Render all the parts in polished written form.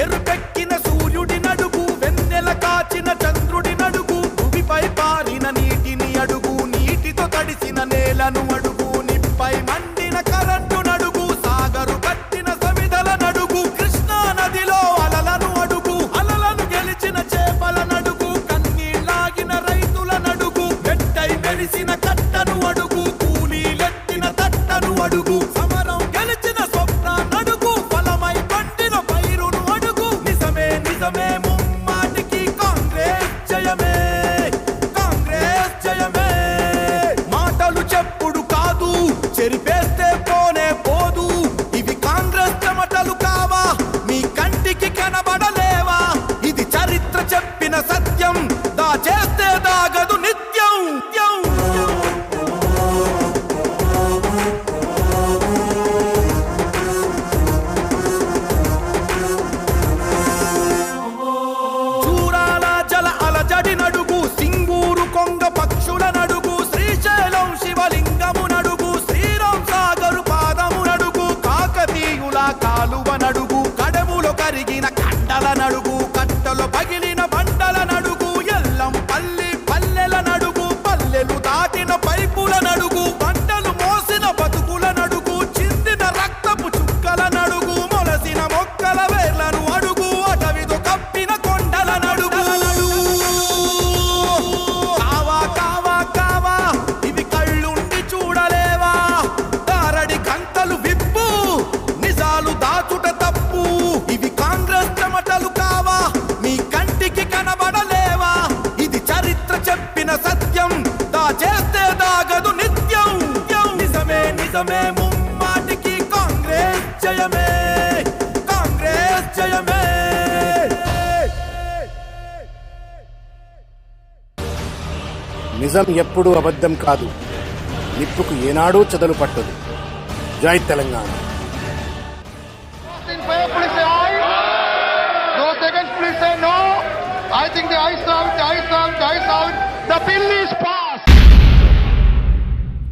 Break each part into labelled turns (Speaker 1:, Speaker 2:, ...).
Speaker 1: ఎరుపెక్కిన సూర్యుడి నడుగు, వెన్నెల కాచిన చంద్రుడి నడుగు, భూమిపై పారిన నీటిని అడుగు, నీటితో తడిసిన నేలను అడుగు, నిప్పై మండిన కరెంటు నడుగు, సాగరు కట్టిన సమిదల నడుగు, కృష్ణా నదిలో అలలను అడుగు, అలలను గెలిచిన చేపల నడుగు, కన్నీళ్ళాగిన రైతుల నడుగు, వెట్టై మెరిసిన కట్టను అడుగు, కూలీలెత్తిన తట్టను అడుగు, సమరం గెలిచిన స్వప్న నడుగు, ఫలమై పండిన పైరును అడుగు, నిజమే నిజమే ముమ్మాటికి కాంగ్రెస్ జయమే, కాంగ్రెస్ జయమే. మాటలు చెప్పుడు కాదు, చెరిపేస్తే పోనే పోదు, ఇవి కాంగ్రెస్ చెమటలు కావా, మీ కంటికి కనబడలేవా, ఇది చరిత్ర చెప్పిన సత్యం, దాచేస్తే దాగదు నిత్యం. చూరాల జల అలజడి నడుగు, సింగూరు కొంగ పక్షుల నడుగు, శ్రీశైలం శివలింగము నడుగు, శ్రీరామ్ సాగరు పాదము నడుగు, కాకతీయుల కాలువ నడుగు, కడములో కరిగిన కండల నడుగు, కట్టలో పగిలిన బండల నడుగు, ఎల్లం పల్లి పల్లెల నడుగు, పల్లెలు దాటిన పైపుల నడుగు, పంటలు మోసిన బతుకుల నడుగు, చిందిన రక్తపు చుక్కల నడుగు, మొలసిన మొక్కల వేర్లను అడుగు, అటవితో కప్పిన కొండల నడుగు. కావా కావా కావా, ఇవి కళ్ళుండి చూడలేవా, దారడి కంకలు విప్పు, నిజాలు దాచుట తప్పు, ఇవి కాంగ్రెస్ చెమటలు కావా, మీ కంటికి కనబడలేవా, ఇది చరిత్ర చెప్పిన సత్యం, దాచేస్తే దాగదు నిత్యం. నిజమే నిజమే ముమ్మాటికి కాంగ్రెస్ జయమే, కాంగ్రెస్ జయమే.
Speaker 2: నిజం ఎప్పుడూ అబద్ధం కాదు, నిప్పుకు ఏనాడూ చదలు పట్టదు. జై Telangana.
Speaker 3: In favor, please say aye. No seconds, please say no. I think the ayes have it, ayes have it, ayes have it. The bill is passed.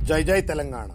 Speaker 2: జై జై తెలంగాణ.